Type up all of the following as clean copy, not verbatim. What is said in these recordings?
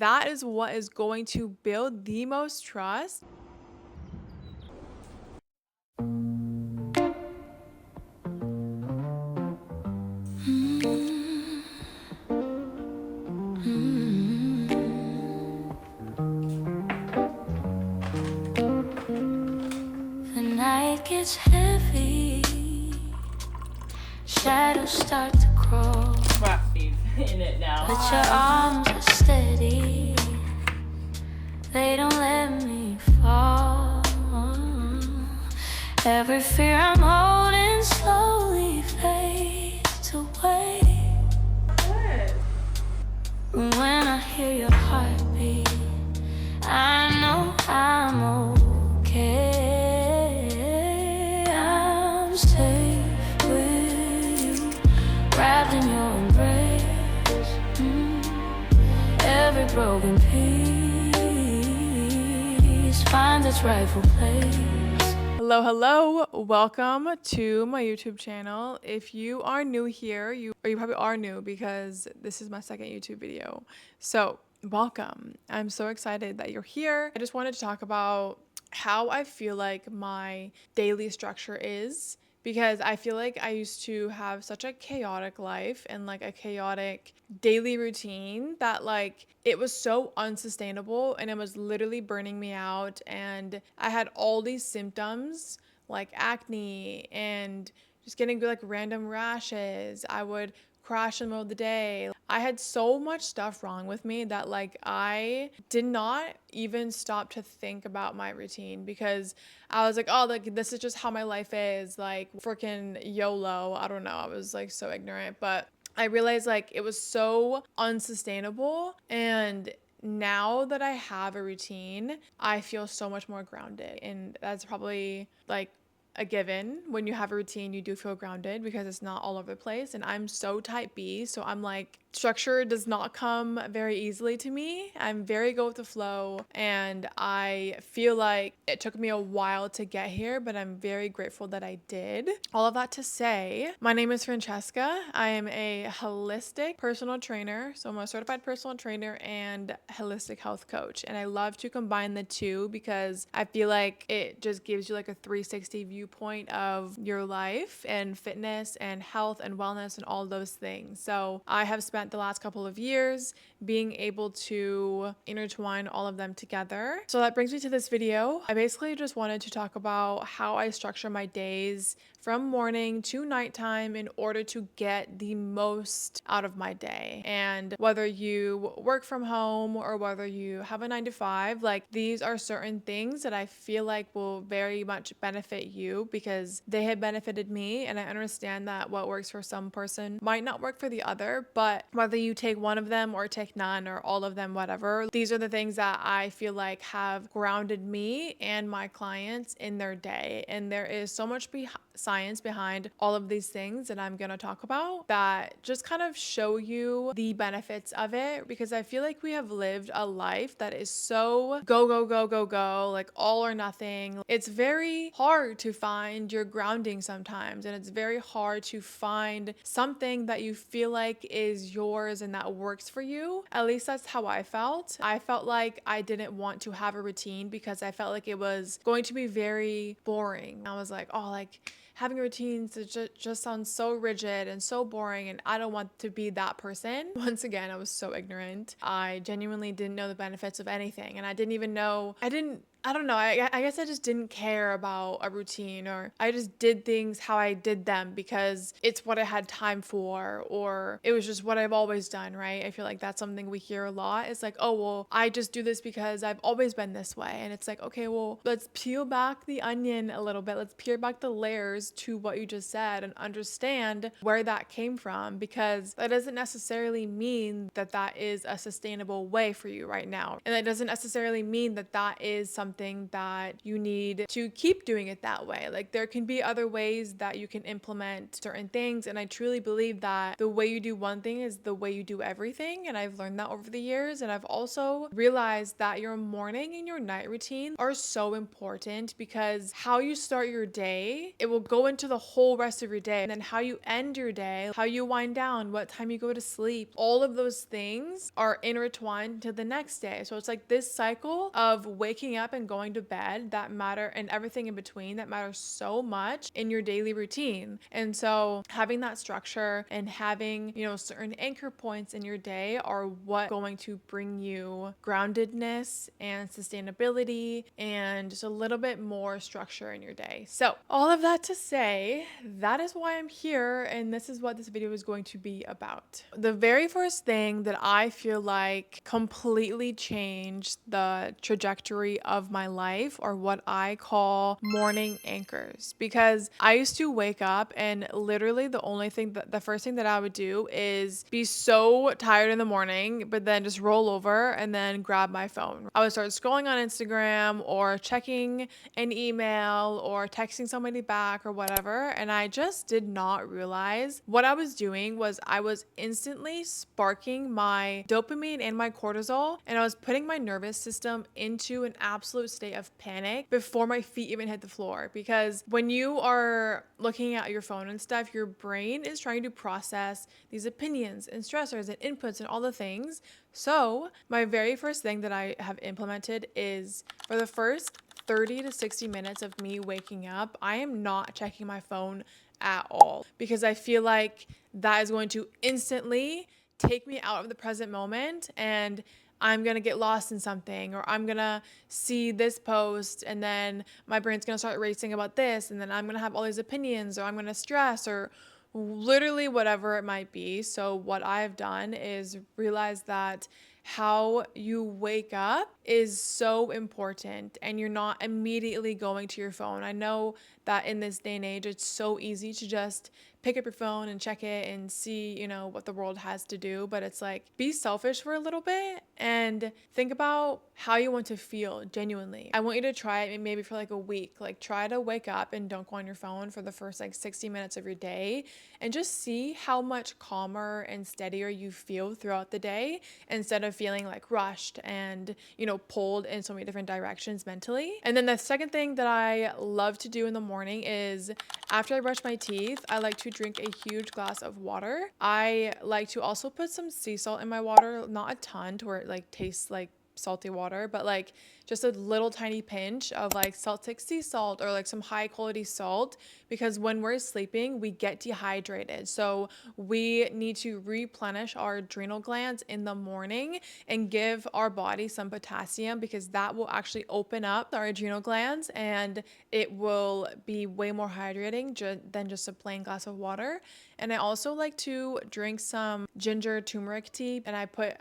That is what is going to build the most trust. The night gets heavy, shadows start to crawl. Roxy's in it now. But your arms are steady, they don't let me fall. Every fear I'm holding slowly fades away. When I hear your heartbeat, I know I'm okay. I'm safe with you, wrapped in your embrace. Every broken piece finds its rightful place. Hello, welcome to my YouTube channel. If you are new here, you probably are new because this is my second YouTube video. So welcome. I'm so excited that you're here. I just wanted to talk about how I feel like my daily structure is, because I feel like I used to have such a chaotic life and like a chaotic daily routine that like it was so unsustainable and it was literally burning me out, and I had all these symptoms like acne and just getting like random rashes. I would crash in the middle of the day. I had so much stuff wrong with me that like I did not even stop to think about my routine, because I was like, oh, like this is just how my life is, like freaking YOLO. I don't know. I was like so ignorant, but I realized like it was so unsustainable, and now that I have a routine, I feel so much more grounded. And that's probably like a given. When you have a routine, you do feel grounded because it's not all over the place. And I'm so type B, so I'm like, structure does not come very easily to me. I'm very go with the flow, and I feel like it took me a while to get here, but I'm very grateful that I did. All of that to say, my name is Francesca. I am a holistic personal trainer. So I'm a certified personal trainer and holistic health coach. And I love to combine the two because I feel like it just gives you like a 360 viewpoint of your life and fitness and health and wellness and all those things. So I have spent the last couple of years being able to intertwine all of them together. So that brings me to this video. I basically just wanted to talk about how I structure my days from morning to nighttime in order to get the most out of my day. And whether you work from home or whether you have a 9 to 5, like these are certain things that I feel like will very much benefit you because they have benefited me. And I understand that what works for some person might not work for the other, but whether you take one of them or take none or all of them, whatever, these are the things that I feel like have grounded me and my clients in their day. And there is so much science behind all of these things that I'm going to talk about that just kind of show you the benefits of it, because I feel like we have lived a life that is so go, go, go, go, go, like all or nothing. It's very hard to find your grounding sometimes, and it's very hard to find something that you feel like is yours and that works for you. At least that's how I felt. I felt like I didn't want to have a routine because I felt like it was going to be very boring. I was like, oh, like having a routine just sounds so rigid and so boring, and I don't want to be that person. Once again, I was so ignorant. I genuinely didn't know the benefits of anything, and I didn't even know, I don't know. I guess I just didn't care about a routine, or I just did things how I did them because it's what I had time for, or it was just what I've always done, right? I feel like that's something we hear a lot. It's like, oh, well, I just do this because I've always been this way. And it's like, okay, well, let's peel back the onion a little bit. Let's peel back the layers to what you just said and understand where that came from, because that doesn't necessarily mean that that is a sustainable way for you right now. And that doesn't necessarily mean that that is something something that you need to keep doing it that way. Like there can be other ways that you can implement certain things. And I truly believe that the way you do one thing is the way you do everything. And I've learned that over the years. And I've also realized that your morning and your night routine are so important, because how you start your day, it will go into the whole rest of your day. And then how you end your day, how you wind down, what time you go to sleep, all of those things are intertwined to the next day. So it's like this cycle of waking up and going to bed that matter, and everything in between that matters so much in your daily routine. And so having that structure and having, certain anchor points in your day are what going to bring you groundedness and sustainability and just a little bit more structure in your day. So all of that to say, that is why I'm here, and this is what this video is going to be about. The very first thing that I feel like completely changed the trajectory of my life are what I call morning anchors, because I used to wake up and literally the first thing that I would do is be so tired in the morning, but then just roll over and then grab my phone. I would start scrolling on Instagram or checking an email or texting somebody back or whatever. And I just did not realize what I was doing was I was instantly sparking my dopamine and my cortisol, and I was putting my nervous system into an absolute state of panic before my feet even hit the floor. Because when you are looking at your phone and stuff, your brain is trying to process these opinions and stressors and inputs and all the things. So my very first thing that I have implemented is, for the first 30 to 60 minutes of me waking up, I am not checking my phone at all, because I feel like that is going to instantly take me out of the present moment, and I'm going to get lost in something, or I'm going to see this post and then my brain's going to start racing about this, and then I'm going to have all these opinions, or I'm going to stress, or literally whatever it might be. So what I've done is realize that how you wake up is so important, and you're not immediately going to your phone. I know that in this day and age, it's so easy to just pick up your phone and check it and see, what the world has to do. But it's like, be selfish for a little bit and think about how you want to feel genuinely. I want you to try it maybe for like a week. Like, try to wake up and don't go on your phone for the first 60 minutes of your day, and just see how much calmer and steadier you feel throughout the day, instead of feeling like rushed and, pulled in so many different directions mentally. And then the second thing that I love to do in the morning is, after I brush my teeth, I like to drink a huge glass of water. I like to also put some sea salt in my water, not a ton to where it tastes like salty water, but just a little tiny pinch of Celtic sea salt, or some high quality salt, because when we're sleeping, we get dehydrated. So we need to replenish our adrenal glands in the morning and give our body some potassium, because that will actually open up our adrenal glands, and it will be way more hydrating than just a plain glass of water. And I also like to drink some ginger turmeric tea, and I put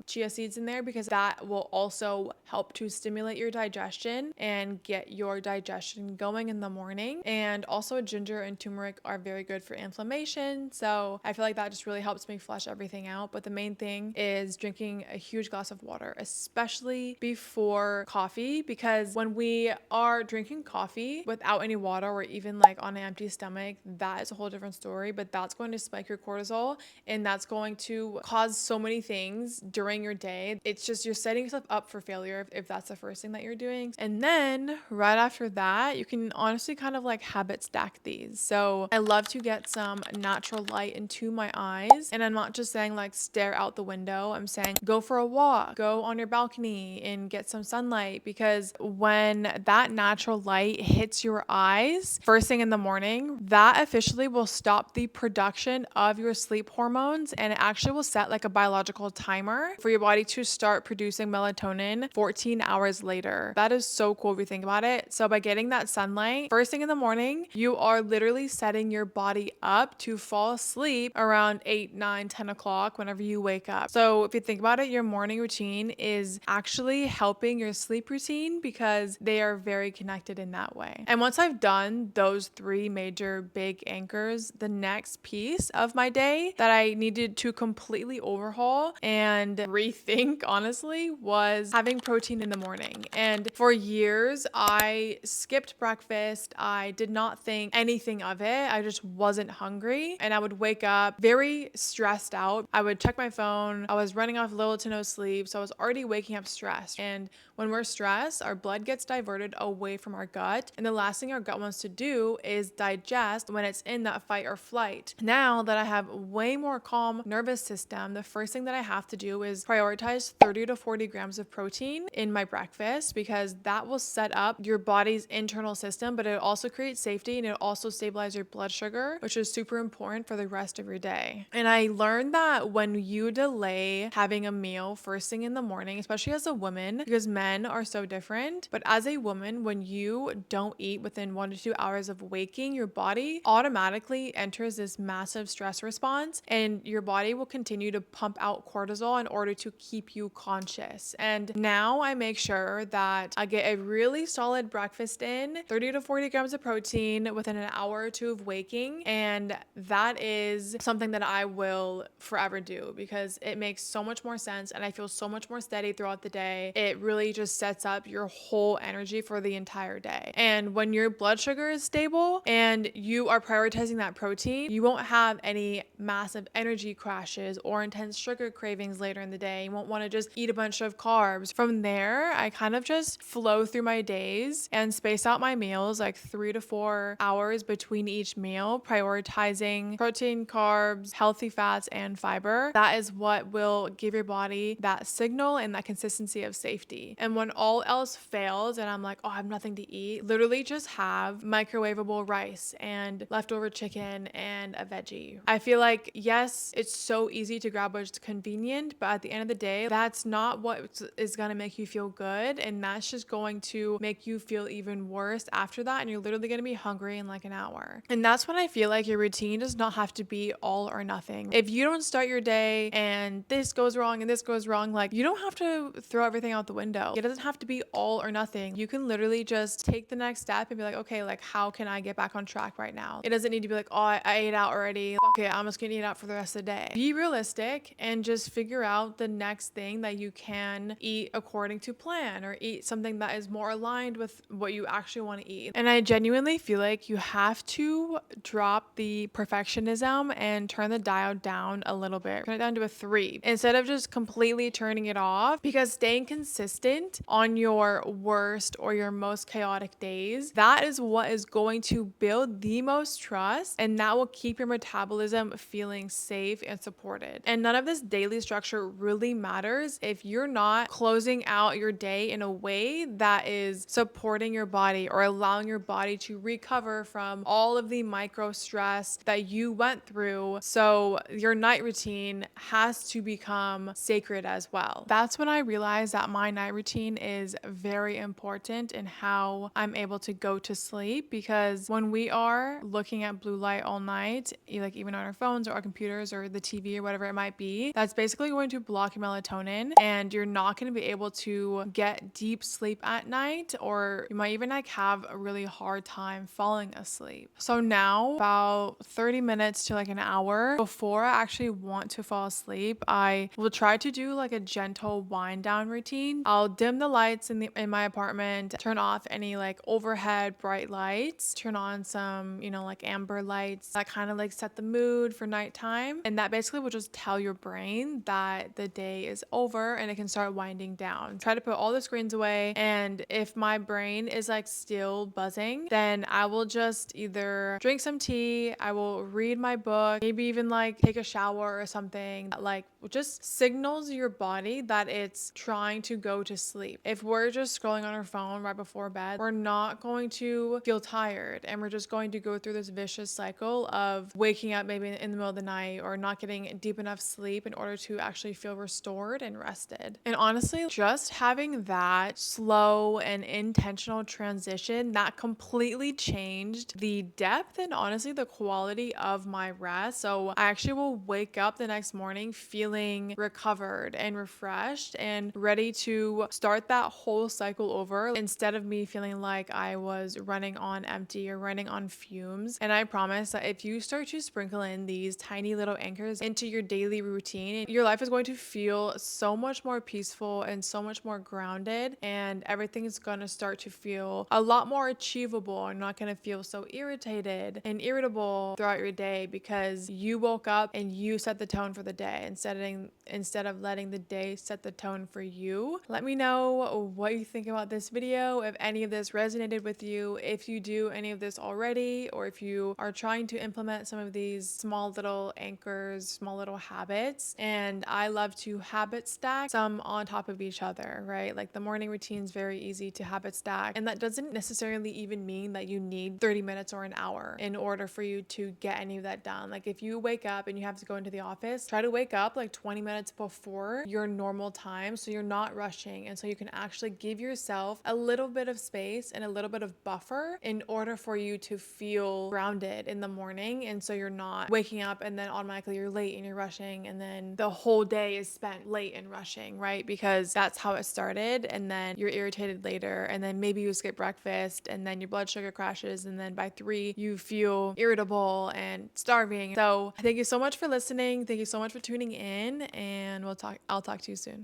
chia seeds in there, because that will also help to stimulate your digestion and get your digestion going in the morning. And also ginger and turmeric are very good for inflammation. So I feel like that just really helps me flush everything out. But the main thing is drinking a huge glass of water, especially before coffee, because when we are drinking coffee without any water, or even on an empty stomach, that is a whole different story. But that's going to spike your cortisol, and that's going to cause so many things during your day. It's just, you're setting yourself up for failure if that's the first thing that you're doing. And then right after that, you can honestly kind of habit stack these. So I love to get some natural light into my eyes, and I'm not just saying stare out the window. I'm saying go for a walk, go on your balcony and get some sunlight, because when that natural light hits your eyes first thing in the morning, that officially will stop the production of your sleep hormones, and it actually will set a biological timer for your body to start producing melatonin 14 hours later. That is so cool if you think about it. So by getting that sunlight first thing in the morning, you are literally setting your body up to fall asleep around 8, 9, 10 o'clock whenever you wake up. So if you think about it, your morning routine is actually helping your sleep routine, because they are very connected in that way. And once I've done those 3 major big anchors, the next piece of my day that I needed to completely overhaul and rethink, honestly, was having protein in the morning. And for years, I skipped breakfast. I did not think anything of it. I just wasn't hungry. And I would wake up very stressed out. I would check my phone. I was running off little to no sleep. So I was already waking up stressed. And when we're stressed, our blood gets diverted away from our gut. And the last thing our gut wants to do is digest when it's in that fight or flight. Now that I have way more calm nervous system, the first thing that I have to do is prioritize 30 to 40 grams of protein in my breakfast, because that will set up your body's internal system, but it also creates safety and it also stabilizes your blood sugar, which is super important for the rest of your day. And I learned that when you delay having a meal first thing in the morning, especially as a woman, because men are so different, but as a woman, when you don't eat within 1 to 2 hours of waking, your body automatically enters this massive stress response, and your body will continue to pump out cortisol in order to keep you conscious. And now I make sure that I get a really solid breakfast in, 30 to 40 grams of protein within an hour or two of waking. And that is something that I will forever do because it makes so much more sense and I feel so much more steady throughout the day. It really just sets up your whole energy for the entire day. And when your blood sugar is stable and you are prioritizing that protein, you won't have any massive energy crashes or intense sugar cravings later in the day. You won't want to just eat a bunch of carbs. From there, I kind of just flow through my days and space out my meals like 3 to 4 hours between each meal, prioritizing protein, carbs, healthy fats, and fiber. That is what will give your body that signal and that consistency of safety. And when all else fails and I'm like, oh, I have nothing to eat, literally just have microwavable rice and leftover chicken and a veggie. I feel like, yes, it's so easy to grab what's convenient, but at the end of the day, that's not what is going to make you feel good. And that's just going to make you feel even worse after that. And you're literally going to be hungry in like an hour. And that's when I feel like your routine does not have to be all or nothing. If you don't start your day and this goes wrong and this goes wrong, like you don't have to throw everything out the window. It doesn't have to be all or nothing. You can literally just take the next step and be like, okay, like how can I get back on track right now? It doesn't need to be like, oh, I ate out already. Fuck it, I'm just gonna eat out for the rest of the day. Be realistic and just figure out the next thing that you can eat according to plan, or eat something that is more aligned with what you actually want to eat. And I genuinely feel like you have to drop the perfectionism and turn the dial down a little bit. Turn it down to a 3 instead of just completely turning it off, because staying consistent on your worst or your most chaotic days, that is what is going to build the most trust, and that will keep your metabolism feeling safe and supported. And none of this daily structure really matters if you're not closing out your day in a way that is supporting your body or allowing your body to recover from all of the micro stress that you went through. So your night routine has to become sacred as well. That's when I realized that my night routine is very important in how I'm able to go to sleep, because when we are looking at blue light all night, like even on our phones or our computers or the TV or whatever it might be, that's basically going to block your melatonin, and you're not going to be able to get deep sleep at night, or you might even like have a really hard time falling asleep. So now about 30 minutes to like an hour before I actually want to fall asleep, I will try to do like a gentle wind down routine. I'll dim the lights in my apartment, turn off any like overhead bright lights, turn on some, like amber lights that kind of like set the mood for nighttime. And that basically will just tell your brain that the day is over and it can start winding down. Try to put all the screens away. And if my brain is like still buzzing, then I will just either drink some tea, I will read my book, maybe even like take a shower or something that like just signals your body that it's trying to go to sleep. If we're just scrolling on our phone right before bed, we're not going to feel tired, and we're just going to go through this vicious cycle of waking up maybe in the middle of the night or not getting deep enough sleep in order to actually feel restored and rested. And honestly, just having that slow and intentional transition, that completely changed the depth and honestly the quality of my rest. So I actually will wake up the next morning feeling recovered and refreshed and ready to start that whole cycle over, instead of me feeling like I was running on empty or running on fumes. And I promise that if you start to sprinkle in these tiny little anchors into your daily routine, your life is going to feel so much more peaceful and so much more grounded, and everything is going to start to feel a lot more achievable. You're not going to feel so irritated and irritable throughout your day because you woke up and you set the tone for the day instead of letting the day set the tone for you. Let me know what you think about this video, if any of this resonated with you, if you do any of this already, or if you are trying to implement some of these small little anchors, small little habits. And I love to habit stack some on top of each other, right? Like the morning routine is very easy to habit stack, and that doesn't necessarily even mean that you need 30 minutes or an hour in order for you to get any of that done. Like if you wake up and you have to go into the office, try to wake up like 20 minutes before your normal time so you're not rushing, and so you can actually give yourself a little bit of space and a little bit of buffer in order for you to feel grounded in the morning. And so you're not waking up and then automatically you're late and you're rushing, and then the whole day is spent late and rushing, right? Because that's how it started, and then you're irritated later, and then maybe you skip breakfast and then your blood sugar crashes, and then by 3 you feel irritable and starving. So thank you so much for listening. Thank you so much for tuning in, and I'll talk to you soon.